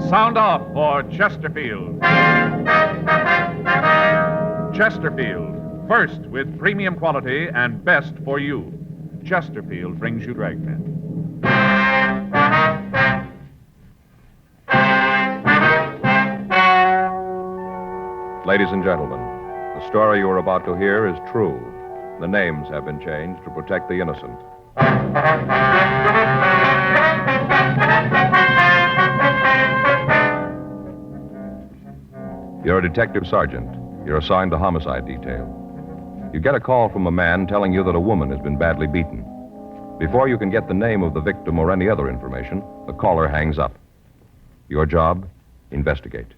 Sound off for Chesterfield. Chesterfield, first with premium quality and best for you. Chesterfield brings you Dragnet. Ladies and gentlemen, the story you are about to hear is true. The names have been changed to protect the innocent. You're a detective sergeant. You're assigned to homicide detail. You get a call from a man telling you that a woman has been badly beaten. Before you can get the name of the victim or any other information, the caller hangs up. Your job? Investigate.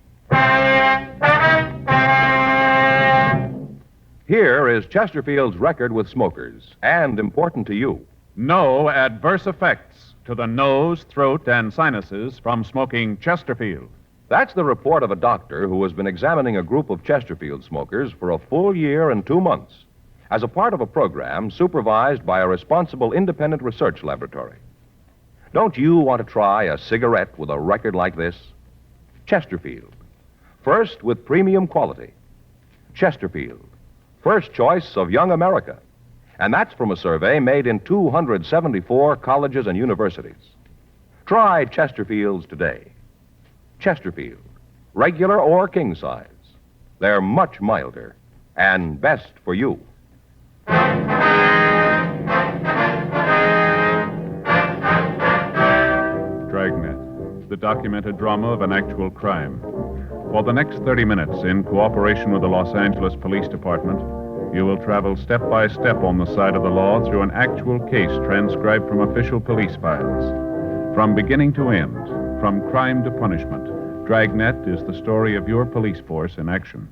Here is Chesterfield's record with smokers, and important to you. No adverse effects to the nose, throat, and sinuses from smoking Chesterfield. That's the report of a doctor who has been examining a group of Chesterfield smokers for a full year and 2 months as a part of a program supervised by a responsible independent research laboratory. Don't you want to try a cigarette with a record like this? Chesterfield. First with premium quality. Chesterfield. First choice of young America. And that's from a survey made in 274 colleges and universities. Try Chesterfields today. Chesterfield, regular or king size. They're much milder and best for you. Dragnet, the documented drama of an actual crime. For the next 30 minutes, in cooperation with the Los Angeles Police Department, you will travel step by step on the side of the law through an actual case transcribed from official police files. From beginning to end, from crime to punishment, Dragnet is the story of your police force in action.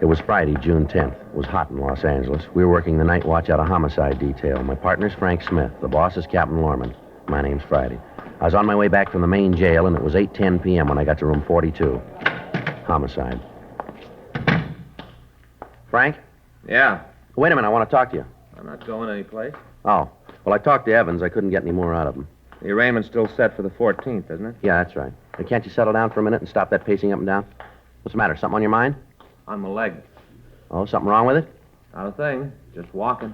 It was Friday, June 10th. It was hot in Los Angeles. We were working the night watch out of homicide detail. My partner's Frank Smith. The boss is Captain Lorman. My name's Friday. I was on my way back from the main jail, and it was 8:10 p.m. when I got to room 42. Homicide. Frank? Yeah. Wait a minute, I want to talk to you. I'm not going anyplace. Oh. Well, I talked to Evans. I couldn't get any more out of him. The arraignment's still set for the 14th, isn't it? Yeah, that's right. Hey, can't you settle down for a minute and stop that pacing up and down? What's the matter? Something on your mind? On my leg. Oh, something wrong with it? Not a thing. Just walking.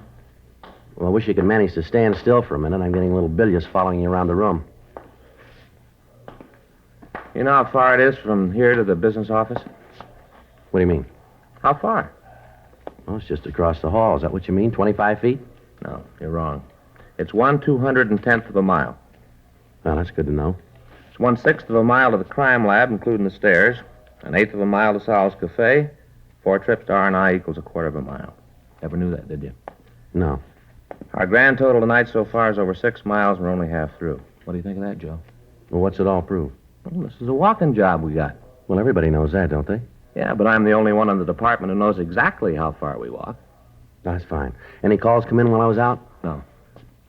Well, I wish you could manage to stand still for a minute. I'm getting a little bilious following you around the room. You know how far it is from here to the business office? What do you mean? How far? Oh, it's just across the hall. Is that what you mean? 25 feet? No, you're wrong. It's 1/210th of a mile. Well, that's good to know. It's 1/6 of a mile to the crime lab, including the stairs. 1/8 of a mile to Sal's Cafe. 4 trips to R&I equals 1/4 of a mile. Never knew that, did you? No. Our grand total tonight so far is over 6 miles, and we're only half through. What do you think of that, Joe? Well, what's it all prove? Well, this is a walking job we got. Well, everybody knows that, don't they? Yeah, but I'm the only one in the department who knows exactly how far we walk. That's fine. Any calls come in while I was out? No.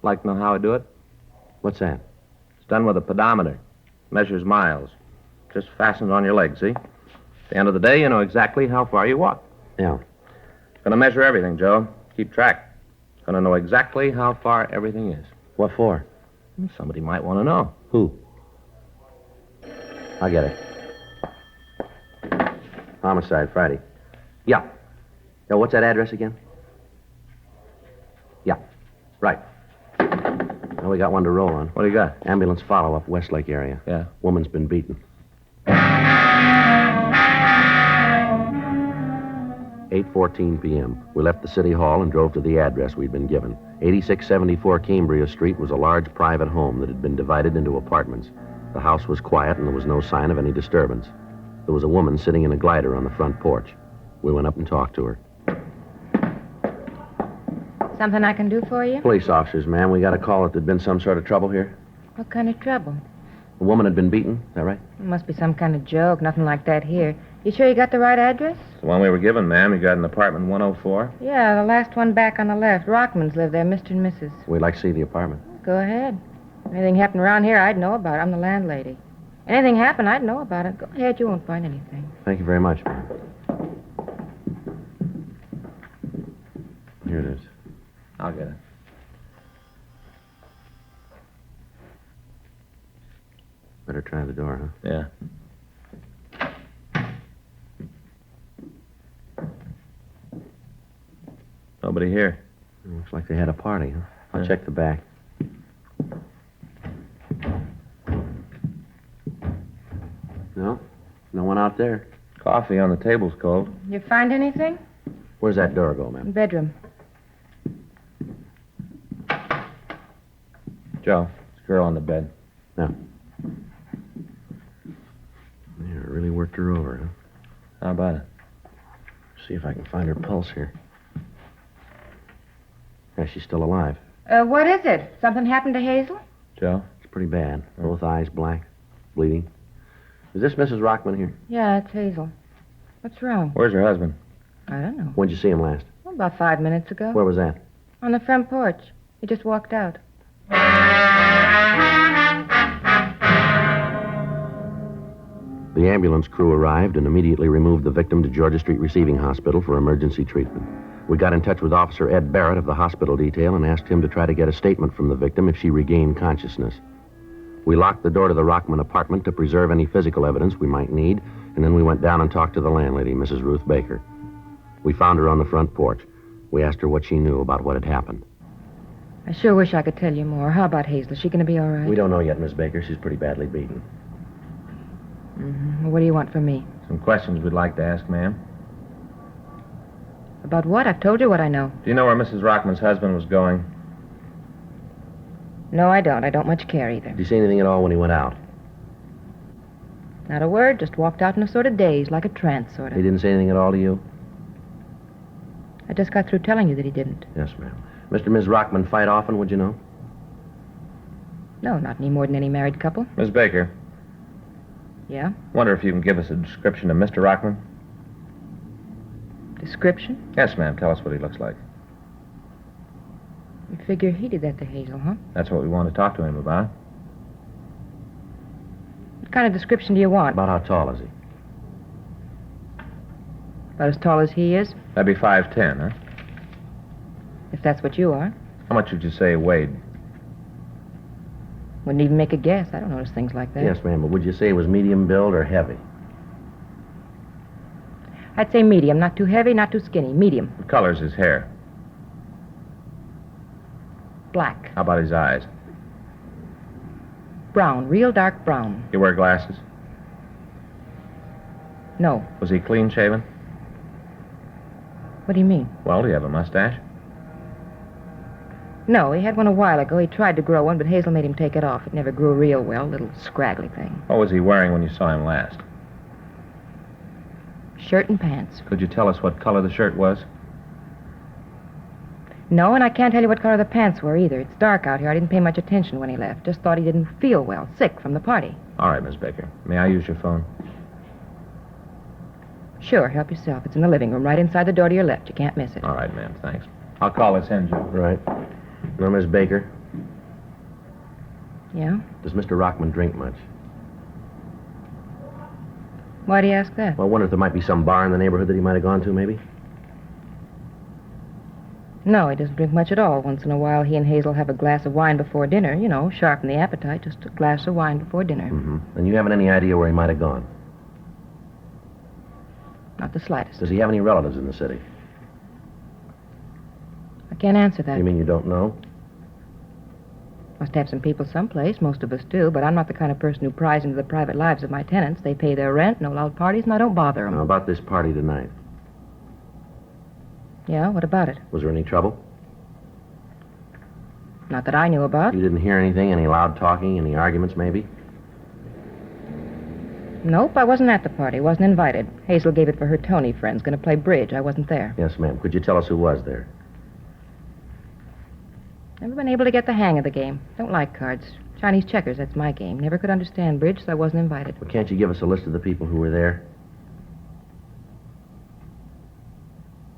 Like to know how I do it? What's that? It's done with a pedometer. Measures miles. Just fastens on your leg, see? At the end of the day, you know exactly how far you walk. Yeah. Gonna measure everything, Joe. Keep track. Gonna know exactly how far everything is. What for? Somebody might want to know. Who? I'll get it. Homicide, Friday. Yeah. Now, what's that address again? Yeah. Right. Well, we got one to roll on. What do you got? Ambulance follow-up, Westlake area. Yeah. Woman's been beaten. 8:14 p.m. We left the city hall and drove to the address we'd been given. 8674 Cambria Street was a large private home that had been divided into apartments. The house was quiet, and there was no sign of any disturbance. There was a woman sitting in a glider on the front porch. We went up and talked to her. Something I can do for you? Police officers, ma'am. We got a call that there'd been some sort of trouble here. What kind of trouble? A woman had been beaten. Is that right? It must be some kind of joke. Nothing like that here. You sure you got the right address? It's the one we were given, ma'am. You got an apartment 104? Yeah, the last one back on the left. Rockmans live there, Mr. and Mrs. We'd like to see the apartment. Go ahead. Anything happened around here, I'd know about it. I'm the landlady. Anything happened, I'd know about it. Go ahead, you won't find anything. Thank you very much, ma'am. Here it is. I'll get it. Better try the door, huh? Yeah. Nobody here. Looks like they had a party, huh? I'll Yeah. check the back. No? No one out there. Coffee on the table's cold. You find anything? Where's that door go, ma'am? Bedroom. Joe, this girl on the bed. No. Yeah, really worked her over, huh? How about it? See if I can find her pulse here. Yeah, she's still alive. What is it? Something happened to Hazel? Joe? It's pretty bad. Both eyes black, bleeding. Is this Mrs. Rockman here? Yeah, it's Hazel. What's wrong? Where's her husband? I don't know. When'd you see him last? Well, about 5 minutes ago. Where was that? On the front porch. He just walked out. The ambulance crew arrived and immediately removed the victim to Georgia Street Receiving Hospital for emergency treatment. We got in touch with Officer Ed Barrett of the hospital detail and asked him to try to get a statement from the victim if she regained consciousness. We locked the door to the Rockman apartment to preserve any physical evidence we might need, and then we went down and talked to the landlady, Mrs. Ruth Baker. We found her on the front porch. We asked her what she knew about what had happened. I sure wish I could tell you more. How about Hazel? Is she going to be all right? We don't know yet, Miss Baker. She's pretty badly beaten. Mm-hmm. What do you want from me? Some questions we'd like to ask, ma'am. About what? I've told you what I know. Do you know where Mrs. Rockman's husband was going? No, I don't. I don't much care either. Did you say anything at all when he went out? Not a word. Just walked out in a sort of daze, like a trance, sort of. He didn't say anything at all to you? I just got through telling you that he didn't. Yes, ma'am. Mr. and Ms. Rockman fight often, would you know? No, not any more than any married couple. Miss Baker, Yeah? wonder if you can give us a description of Mr. Rockman? Description? Yes, ma'am. Tell us what he looks like. You figure he did that to Hazel, huh? That's what we want to talk to him about. What kind of description do you want? About how tall is he? About as tall as he is, That'd be 5'10", huh? if that's what you are. How much would you say he weighed? Wouldn't even make a guess. I don't notice things like that. Yes, ma'am, but would you say he was medium build or heavy? I'd say medium. Not too heavy, not too skinny. Medium. What color's his hair? Black. How about his eyes? Brown. Real dark brown. You wear glasses? No. Was he clean shaven? What do you mean? Well, do you have a mustache? No, he had one a while ago. He tried to grow one, but Hazel made him take it off. It never grew real well. Little scraggly thing. What was he wearing when you saw him last? Shirt and pants. Could you tell us what color the shirt was? No, and I can't tell you what color the pants were either. It's dark out here. I didn't pay much attention when he left. Just thought he didn't feel well. Sick from the party. All right, Miss Baker. May I use your phone? Sure, help yourself. It's in the living room, right inside the door to your left. You can't miss it. All right, ma'am. Thanks. I'll call this in, Joe. Right. Now, Miss Baker, Yeah? does Mr. Rockman drink much? Why do you ask that? Well, I wonder if there might be some bar in the neighborhood that he might have gone to, maybe? No, he doesn't drink much at all. Once in a while, he and Hazel have a glass of wine before dinner. You know, sharpen the appetite. Just a glass of wine before dinner. Mm-hmm. And you haven't any idea where he might have gone? Not the slightest. Does he have any relatives in the city? I can't answer that. You mean you don't know? Must have some people someplace. Most of us do. But I'm not the kind of person who pries into the private lives of my tenants. They pay their rent, no loud parties, and I don't bother them. Now, about this party tonight. Yeah, what about it? Was there any trouble? Not that I knew about. You didn't hear anything? Any loud talking? Any arguments, maybe? Nope, I wasn't at the party. Wasn't invited. Hazel gave it for her Tony friends. Going to play bridge. I wasn't there. Yes, ma'am. Could you tell us who was there? Never been able to get the hang of the game. Don't like cards. Chinese checkers, that's my game. Never could understand bridge, so I wasn't invited. Well, can't you give us a list of the people who were there?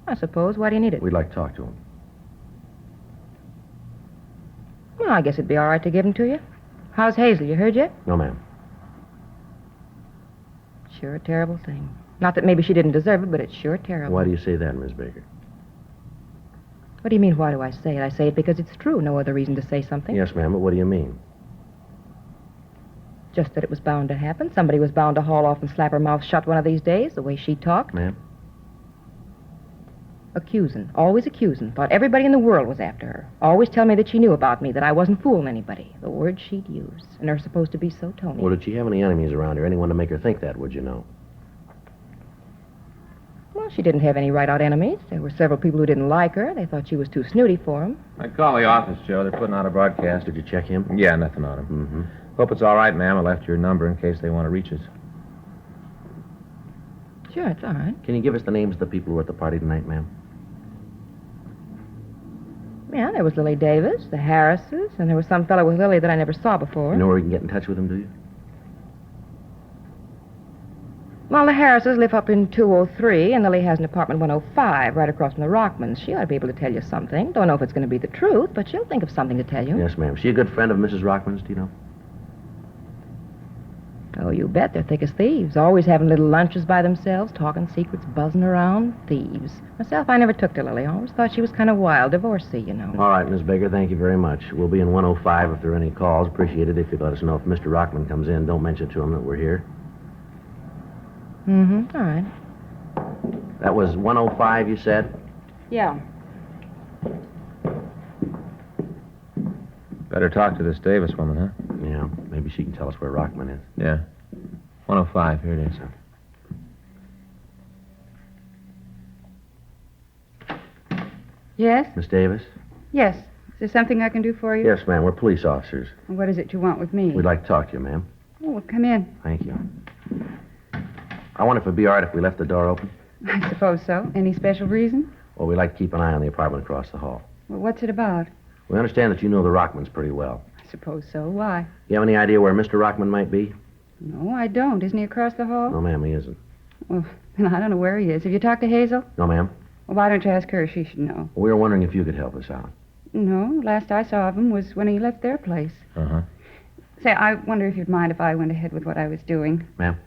I suppose. Why do you need it? We'd like to talk to them. Well, I guess it'd be all right to give them to you. How's Hazel? You heard yet? No, ma'am. Sure a terrible thing. Not that maybe she didn't deserve it, but it's sure terrible. Why do you say that, Miss Baker? What do you mean, why do I say it? I say it because it's true. No other reason to say something. Yes, ma'am, but what do you mean? Just that it was bound to happen. Somebody was bound to haul off and slap her mouth shut one of these days, the way she talked. Ma'am? Accusing. Always accusing. Thought everybody in the world was after her. Always tell me that she knew about me, that I wasn't fooling anybody. The words she'd use. And they're supposed to be so Tony. Well, did she have any enemies around her? Anyone to make her think that, would you know? Well, she didn't have any right-out enemies. There were several people who didn't like her. They thought she was too snooty for them. I call the office, Joe. They're putting out a broadcast. Did you check him? Yeah, nothing on him. Mm-hmm. Hope it's all right, ma'am. I left your number in case they want to reach us. Sure, it's all right. Can you give us the names of the people who were at the party tonight, ma'am? Yeah, there was Lily Davis, the Harrises, and there was some fellow with Lily that I never saw before. You know where we can get in touch with him, do you? Well, the Harrises live up in 203, and Lily has an apartment 105 right across from the Rockmans. She ought to be able to tell you something. Don't know if it's going to be the truth, but she'll think of something to tell you. Yes, ma'am. Is she a good friend of Mrs. Rockman's, do you know? Oh, you bet. They're thick as thieves. Always having little lunches by themselves, talking secrets, buzzing around. Thieves. Myself, I never took to Lily. I always thought she was kind of wild. Divorcee, you know. All right, Miss Baker, thank you very much. We'll be in 105 if there are any calls. Appreciate it if you'd let us know if Mr. Rockman comes in. Don't mention to him that we're here. Mm-hmm. All right. That was 105, you said? Yeah. Better talk to this Davis woman, huh? Yeah, maybe she can tell us where Rockman is. Yeah. 105, here it is. Yes? Miss Davis? Yes. Is there something I can do for you? Yes, ma'am. We're police officers. What is it you want with me? We'd like to talk to you, ma'am. Oh, well, come in. Thank you. I wonder if it'd be all right if we left the door open. I suppose so. Any special reason? Well, we'd like to keep an eye on the apartment across the hall. Well, what's it about? We understand that you know the Rockmans pretty well. I suppose so. Why? You have any idea where Mr. Rockman might be? No, I don't. Isn't he across the hall? No, ma'am, he isn't. Well, then I don't know where he is. Have you talked to Hazel? No, ma'am. Well, why don't you ask her? She should know. We were wondering if you could help us out. No, last I saw of him was when he left their place. Uh-huh. Say, I wonder if you'd mind if I went ahead with what I was doing. Ma'am?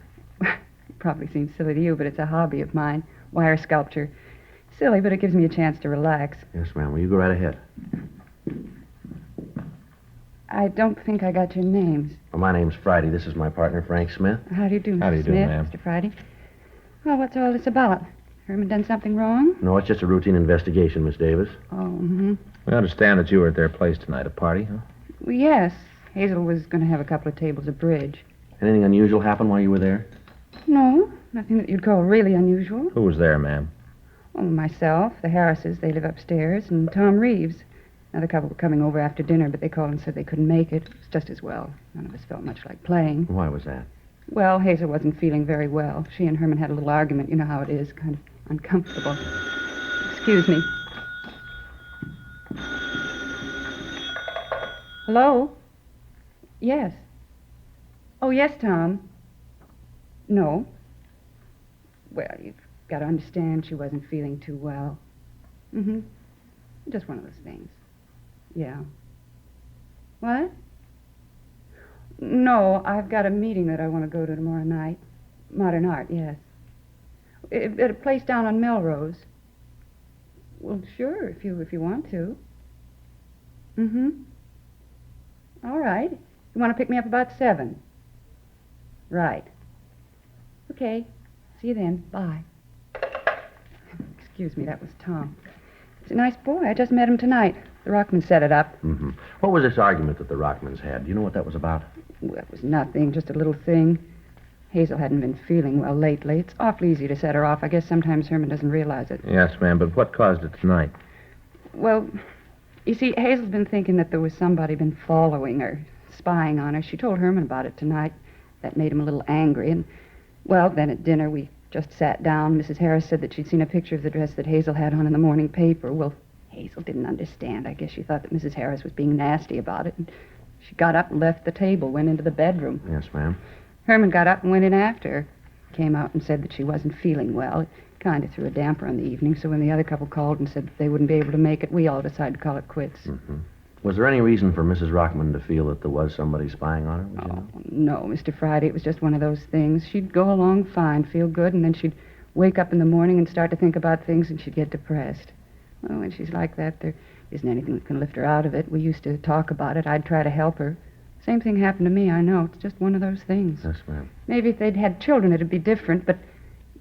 Probably seems silly to you, but it's a hobby of mine. Wire sculpture. Silly, but it gives me a chance to relax. Yes, ma'am. Will you go right ahead? I don't think I got your names. Well, my name's Friday. This is my partner, Frank Smith. How do you do, Mr. How do you do, Smith, ma'am? Mr. Friday? Well, what's all this about? Herman done something wrong? No, it's just a routine investigation, Miss Davis. Oh, mm-hmm. We understand that you were at their place tonight, a party, huh? Well, yes. Hazel was going to have a couple of tables of bridge. Anything unusual happen while you were there? No, nothing that you'd call really unusual. Who was there, ma'am? Oh, myself, the Harrises, they live upstairs, and Tom Reeves. Another couple were coming over after dinner, but they called and said they couldn't make it. It was just as well. None of us felt much like playing. Why was that? Well, Hazel wasn't feeling very well. She and Herman had a little argument. You know how it is, kind of uncomfortable. Excuse me. Hello? Yes. Oh, yes, Tom. No. Well, you've got to understand she wasn't feeling too well. Mm-hmm. Just one of those things. Yeah. What? No, I've got a meeting that I want to go to tomorrow night. Modern art, yes. At a place down on Melrose. Well, sure, if you want to. Mm-hmm. All right. You want to pick me up about 7? Right. Okay. See you then. Bye. Excuse me, that was Tom. He's a nice boy. I just met him tonight. The Rockmans set it up. Mm-hmm. What was this argument that the Rockmans had? Do you know what that was about? Well, it was nothing, just a little thing. Hazel hadn't been feeling well lately. It's awfully easy to set her off. I guess sometimes Herman doesn't realize it. Yes, ma'am, but what caused it tonight? Well, you see, Hazel's been thinking that there was somebody been following her, spying on her. She told Herman about it tonight. That made him a little angry. And, well, then at dinner we just sat down. Mrs. Harris said that she'd seen a picture of the dress that Hazel had on in the morning paper. Well, Hazel didn't understand. I guess she thought that Mrs. Harris was being nasty about it. And she got up and left the table, went into the bedroom. Yes, ma'am. Herman got up and went in after her. Came out and said that she wasn't feeling well. It kind of threw a damper on the evening, so when the other couple called and said that they wouldn't be able to make it, we all decided to call it quits. Mm-hmm. Was there any reason for Mrs. Rockman to feel that there was somebody spying on her? Would you know? No, Mr. Friday. It was just one of those things. She'd go along fine, feel good, and then she'd wake up in the morning and start to think about things, and she'd get depressed. Well, when she's like that, there isn't anything that can lift her out of it. We used to talk about it. I'd try to help her. Same thing happened to me, I know. It's just one of those things. Yes, ma'am. Maybe if they'd had children, it'd be different, but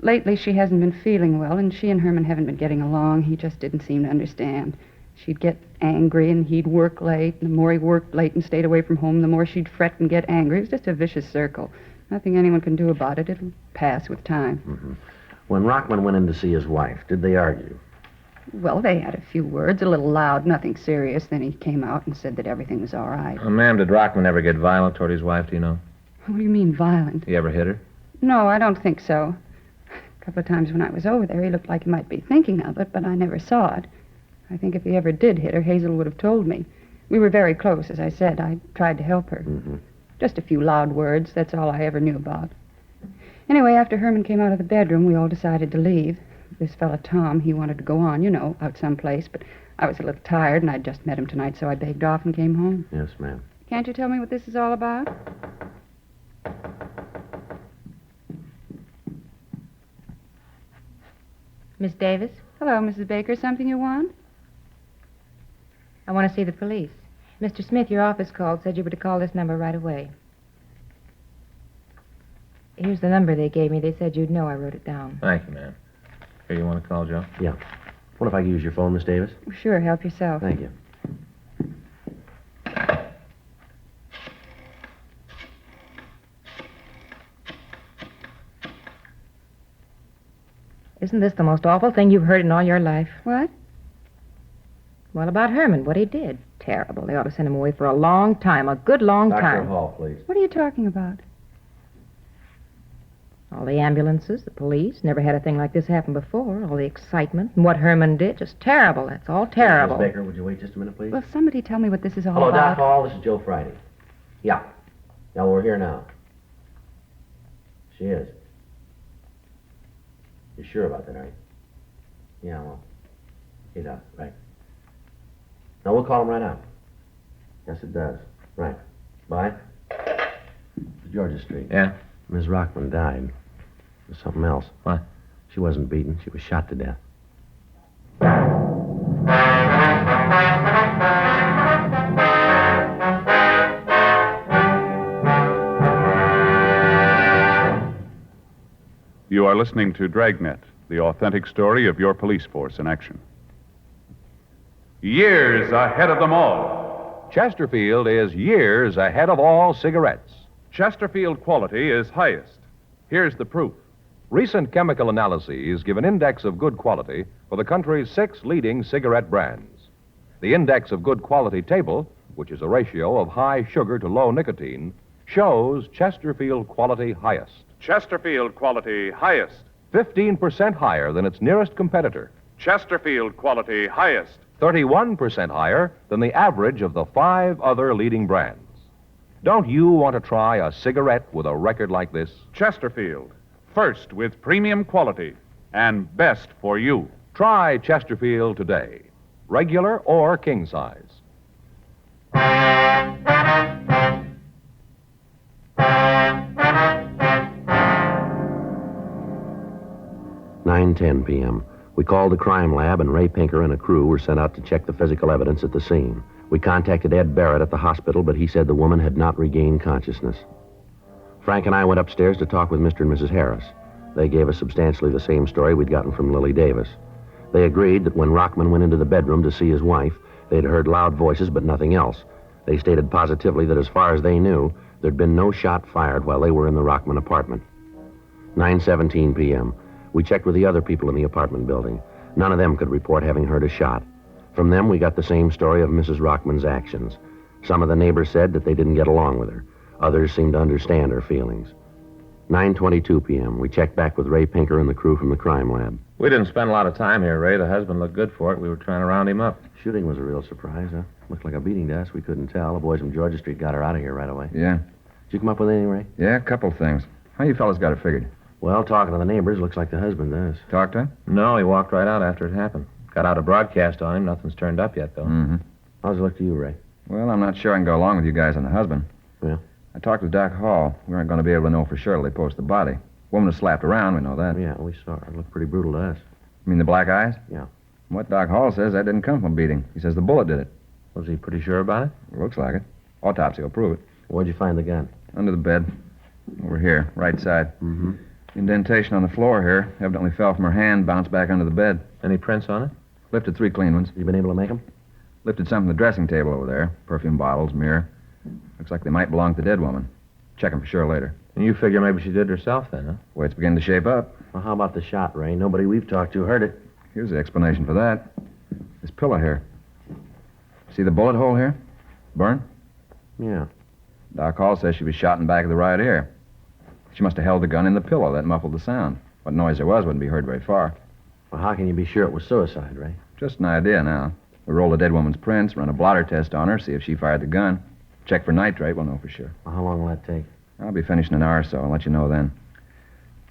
lately she hasn't been feeling well, and she and Herman haven't been getting along. He just didn't seem to understand. She'd get angry, and he'd work late, and the more he worked late and stayed away from home, the more she'd fret and get angry. It was just a vicious circle. Nothing anyone can do about it. It'll pass with time. Mm-hmm. When Rockman went in to see his wife, did they argue? Well, they had a few words, a little loud, nothing serious. Then he came out and said that everything was all right. Ma'am, did Rockman ever get violent toward his wife, do you know? What do you mean, violent? He ever hit her? No, I don't think so. A couple of times when I was over there, he looked like he might be thinking of it, but I never saw it. I think if he ever did hit her, Hazel would have told me. We were very close, as I said. I tried to help her. Mm-hmm. Just a few loud words. That's all I ever knew about. Anyway, after Herman came out of the bedroom, we all decided to leave. This fella, Tom, he wanted to go on, out someplace, but I was a little tired, and I'd just met him tonight, so I begged off and came home. Yes, ma'am. Can't you tell me what this is all about? Miss Davis, Hello, Mrs. Baker. Something you want? I want to see the police. Mr. Smith, your office called, said you were to call this number right away. Here's the number they gave me. They said you'd know. I wrote it down. Thank you, ma'am. Here, you want to call, Joe? Yeah. What if I use your phone, Miss Davis? Sure, help yourself. Thank you. Isn't this the most awful thing you've heard in all your life? What? Well, about Herman, what he did. Terrible. They ought to send him away for a long time, a good long Dr. time. Hall, please. What are you talking about? All the ambulances, the police, never had a thing like this happen before. All the excitement and what Herman did, just terrible. That's all terrible. Miss Baker, would you wait just a minute, please? Well, somebody tell me what this is all Hello, about. Doc Hall. This is Joe Friday. Yeah. Yeah, we're here now. She is. You're sure about that, are you? Yeah, well. He does, right. No, we'll call him right out. Yes, it does. Right. Bye. Georgia Street. Yeah? Ms. Rockman died. There's something else. What? She wasn't beaten. She was shot to death. You are listening to Dragnet, the authentic story of your police force in action. Years ahead of them all. Chesterfield is years ahead of all cigarettes. Chesterfield quality is highest. Here's the proof. Recent chemical analyses give an index of good quality for the country's 6 leading cigarette brands. The index of good quality table, which is a ratio of high sugar to low nicotine, shows Chesterfield quality highest. Chesterfield quality highest. 15% higher than its nearest competitor. Chesterfield quality highest. 31% higher than the average of the 5 other leading brands. Don't you want to try a cigarette with a record like this? Chesterfield, first with premium quality and best for you. Try Chesterfield today, regular or king size. 9:10 p.m. We called the crime lab, and Ray Pinker and a crew were sent out to check the physical evidence at the scene. We contacted Ed Barrett at the hospital, but he said the woman had not regained consciousness. Frank and I went upstairs to talk with Mr. and Mrs. Harris. They gave us substantially the same story we'd gotten from Lily Davis. They agreed that when Rockman went into the bedroom to see his wife, they'd heard loud voices but nothing else. They stated positively that as far as they knew, there'd been no shot fired while they were in the Rockman apartment. 9:17 p.m. We checked with the other people in the apartment building. None of them could report having heard a shot. From them, we got the same story of Mrs. Rockman's actions. Some of the neighbors said that they didn't get along with her. Others seemed to understand her feelings. 9:22 p.m. We checked back with Ray Pinker and the crew from the crime lab. We didn't spend a lot of time here, Ray. The husband looked good for it. We were trying to round him up. Shooting was a real surprise, huh? Looked like a beating to us. We couldn't tell. The boys from Georgia Street got her out of here right away. Yeah. Did you come up with anything, Ray? Yeah, a couple things. How you fellas got it figured? Well, talking to the neighbors, looks like the husband does. Talked to him? No, he walked right out after it happened. Got out a broadcast on him. Nothing's turned up yet, though. Mm-hmm. How's it look to you, Ray? Well, I'm not sure I can go along with you guys on the husband. Yeah? I talked with Doc Hall. We aren't going to be able to know for sure till they post the body. Woman was slapped around, we know that. Yeah, we saw her. It looked pretty brutal to us. You mean the black eyes? Yeah. From what Doc Hall says, that didn't come from a beating. He says the bullet did it. Was he pretty sure about it? Looks like it. Autopsy will prove it. Where'd you find the gun? Under the bed. Over here, right side. Mm-hmm. Indentation on the floor here. Evidently fell from her hand, bounced back under the bed. Any prints on it? Lifted 3 clean ones. You been able to make them? Lifted some from the dressing table over there. Perfume bottles, mirror. Looks like they might belong to the dead woman. Check them for sure later. And you figure maybe she did it herself then, huh? Way it's beginning to shape up. Well, how about the shot, Ray? Nobody we've talked to heard it. Here's the explanation for that. This pillow here. See the bullet hole here? Burn? Yeah. Doc Hall says she was shot in the back of the right ear. She must have held the gun in the pillow. That muffled the sound. What noise there was wouldn't be heard very far. Well, how can you be sure it was suicide, Ray? Just an idea now. We'll roll the dead woman's prints, run a blotter test on her, see if she fired the gun. Check for nitrate, we'll know for sure. Well, how long will that take? I'll be finished in an hour or so. I'll let you know then.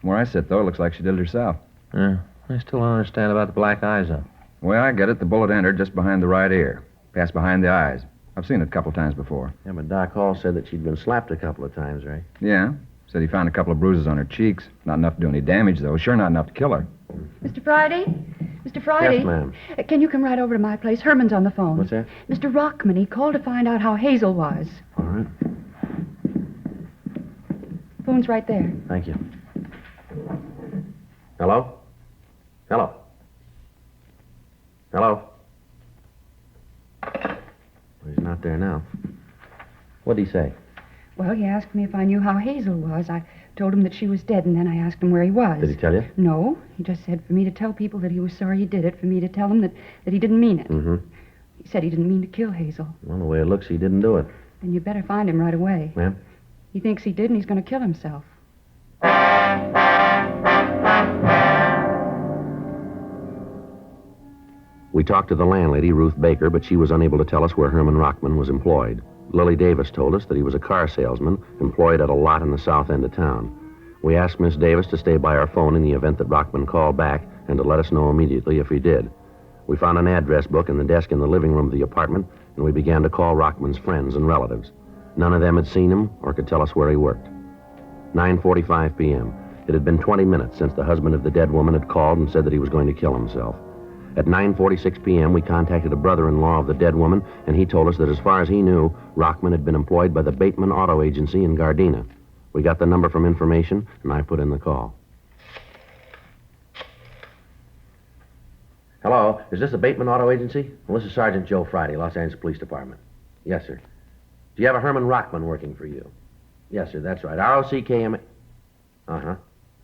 From where I sit, though, it looks like she did it herself. Yeah. I still don't understand about the black eyes, though. The way I get it, the bullet entered just behind the right ear. Passed behind the eyes. I've seen it a couple times before. Yeah, but Doc Hall said that she'd been slapped a couple of times, Ray. Yeah? Said he found a couple of bruises on her cheeks. Not enough to do any damage, though. Sure not enough to kill her. Mr. Friday? Mr. Friday? Yes, ma'am. Can you come right over to my place? Herman's on the phone. What's that? Mr. Rockman, he called to find out how Hazel was. All right. Phone's right there. Thank you. Hello? Hello? Hello? Well, he's not there now. What'd he say? Well, he asked me if I knew how Hazel was. I told him that she was dead, and then I asked him where he was. Did he tell you? No. He just said for me to tell people that he was sorry he did it, for me to tell him that he didn't mean it. Mm-hmm. He said he didn't mean to kill Hazel. Well, the way it looks, he didn't do it. Then you better find him right away. Ma'am? He thinks he did, and he's going to kill himself. We talked to the landlady, Ruth Baker, but she was unable to tell us where Herman Rockman was employed. Lily Davis told us that he was a car salesman employed at a lot in the south end of town. We asked Miss Davis to stay by our phone in the event that Rockman called back and to let us know immediately if he did. We found an address book in the desk in the living room of the apartment, and we began to call Rockman's friends and relatives. None of them had seen him or could tell us where he worked. 9:45 p.m. It had been 20 minutes since the husband of the dead woman had called and said that he was going to kill himself. At 9:46 p.m., we contacted a brother-in-law of the dead woman, and he told us that as far as he knew, Rockman had been employed by the Bateman Auto Agency in Gardena. We got the number from information, and I put in the call. Hello, is this the Bateman Auto Agency? Well, this is Sergeant Joe Friday, Los Angeles Police Department. Yes, sir. Do you have a Herman Rockman working for you? Yes, sir, that's right. R-O-C-K-M... Uh-huh.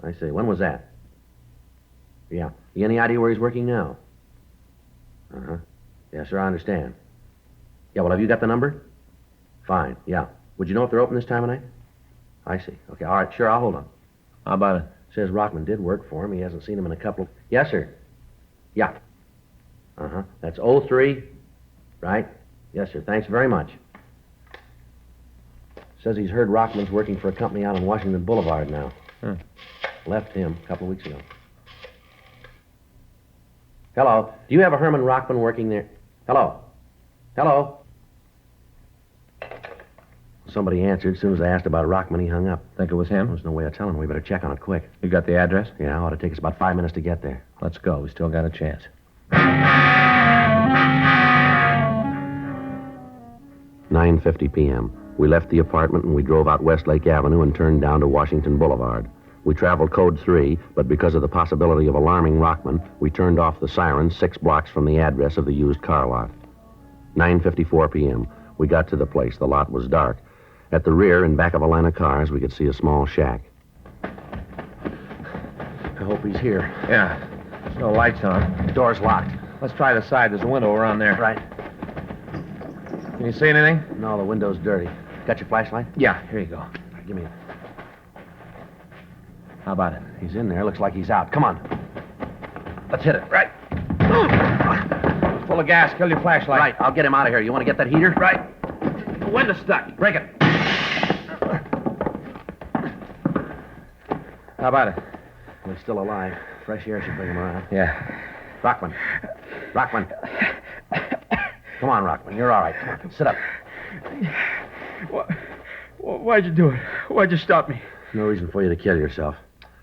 I see. When was that? Yeah. You any idea where he's working now? Uh-huh. Yes, sir, I understand. Yeah, well, have you got the number? Fine, yeah. Would you know if they're open this time of night? I see. Okay, all right, sure, I'll hold on. How about it? Says Rockman did work for him. He hasn't seen him in a couple... Yes, sir. Yeah. Uh-huh. That's 03, right? Yes, sir. Thanks very much. Says he's heard Rockman's working for a company out on Washington Boulevard now. Huh. Left him a couple of weeks ago. Hello. Do you have a Herman Rockman working there? Hello. Hello. Somebody answered. As soon as I asked about Rockman, he hung up. Think it was him? There's no way of telling. We better check on it quick. You got the address? Yeah, it ought to take us about 5 minutes to get there. Let's go. We still got a chance. 9:50 p.m. We left the apartment and we drove out Westlake Avenue and turned down to Washington Boulevard. We traveled Code 3, but because of the possibility of alarming Rockman, we turned off the sirens 6 blocks from the address of the used car lot. 9:54 p.m. We got to the place. The lot was dark. At the rear, in back of a line of cars, we could see a small shack. I hope he's here. Yeah. There's no lights on. The door's locked. Let's try the side. There's a window around there. Right. Can you see anything? No, the window's dirty. Got your flashlight? Yeah, here you go. Right, give me it. How about it? He's in there. Looks like he's out. Come on. Let's hit it. Right. Full of gas. Kill your flashlight. Right. I'll get him out of here. You want to get that heater? Right. The window's stuck. Break it. How about it? He's still alive. Fresh air should bring him around. Yeah. Rockman. Rockman. Come on, Rockman. You're all right. Come on. Sit up. Why'd you do it? Why'd you stop me? No reason for you to kill yourself.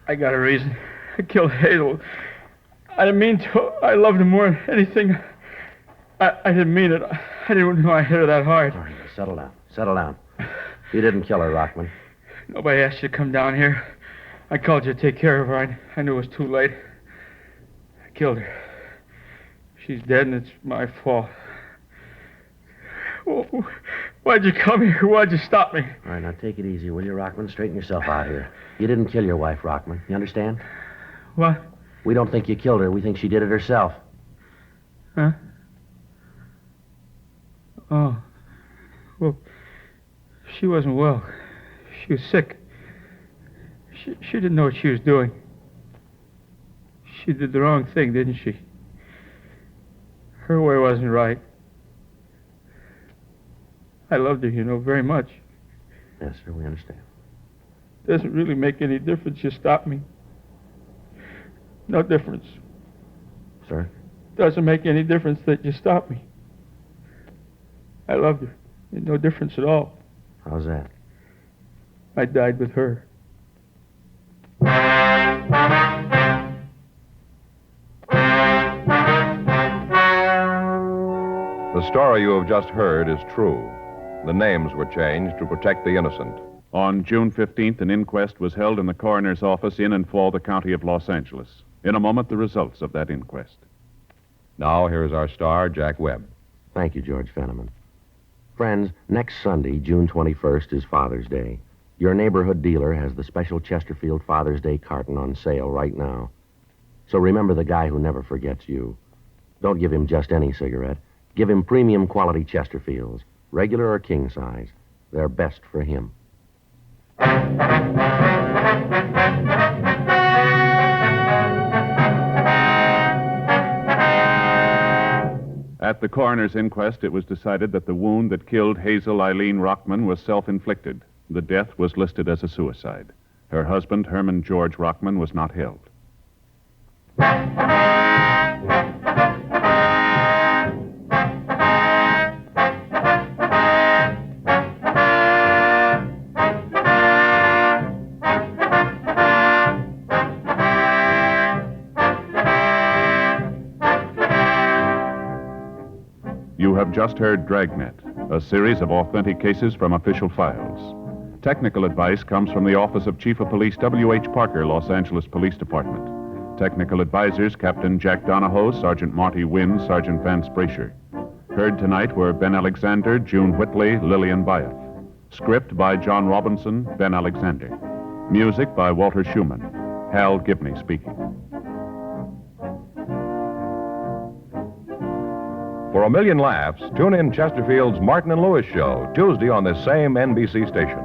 I got a reason. I killed Hazel. I didn't mean to. I loved her more than anything. I didn't mean it. I didn't know I hit her that hard. All right, settle down. Settle down. You didn't kill her, Rockman. Nobody asked you to come down here. I called you to take care of her. I knew it was too late. I killed her. She's dead, and it's my fault. Why'd you come here? Why'd you stop me? All right, now take it easy, will you, Rockman? Straighten yourself out here. You didn't kill your wife, Rockman. You understand? What? We don't think you killed her. We think she did it herself. Huh? Oh. Well, she wasn't well. She was sick. She didn't know what she was doing. She did the wrong thing, didn't she? Her way wasn't right. I loved her, very much. Yes, sir, we understand. Doesn't really make any difference you stop me. No difference. Sir? Doesn't make any difference that you stop me. I loved her. No difference at all. How's that? I died with her. The story you have just heard is true. The names were changed to protect the innocent. On June 15th, an inquest was held in the coroner's office in and for the county of Los Angeles. In a moment, the results of that inquest. Now, here's our star, Jack Webb. Thank you, George Fenneman. Friends, next Sunday, June 21st, is Father's Day. Your neighborhood dealer has the special Chesterfield Father's Day carton on sale right now. So remember the guy who never forgets you. Don't give him just any cigarette. Give him premium quality Chesterfields, regular or king size. They're best for him. At the coroner's inquest, it was decided that the wound that killed Hazel Eileen Rockman was self-inflicted. The death was listed as a suicide. Her husband, Herman George Rockman, was not held. You have just heard Dragnet, a series of authentic cases from official files. Technical advice comes from the Office of Chief of Police W.H. Parker, Los Angeles Police Department. Technical advisors Captain Jack Donahoe, Sergeant Marty Wynn, Sergeant Vance Brasher. Heard tonight were Ben Alexander, June Whitley, Lillian Byatt. Script by John Robinson, Ben Alexander. Music by Walter Schumann. Hal Gibney speaking. For a million laughs, tune in Chesterfield's Martin and Lewis show, Tuesday on this same NBC station.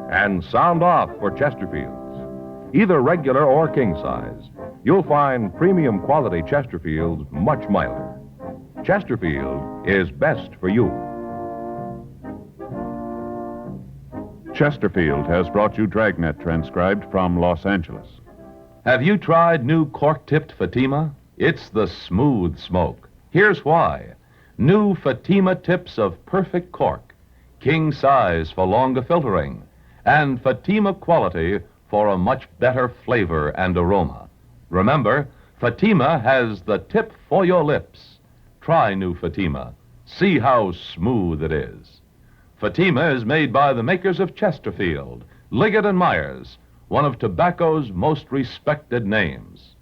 And sound off for Chesterfields. Either regular or king size, you'll find premium quality Chesterfields much milder. Chesterfield is best for you. Chesterfield has brought you Dragnet, transcribed from Los Angeles. Have you tried new cork-tipped Fatima? It's the smooth smoke. Here's why. New Fatima tips of perfect cork, king size for longer filtering, and Fatima quality for a much better flavor and aroma. Remember, Fatima has the tip for your lips. Try new Fatima. See how smooth it is. Fatima is made by the makers of Chesterfield, Liggett and Myers, one of tobacco's most respected names.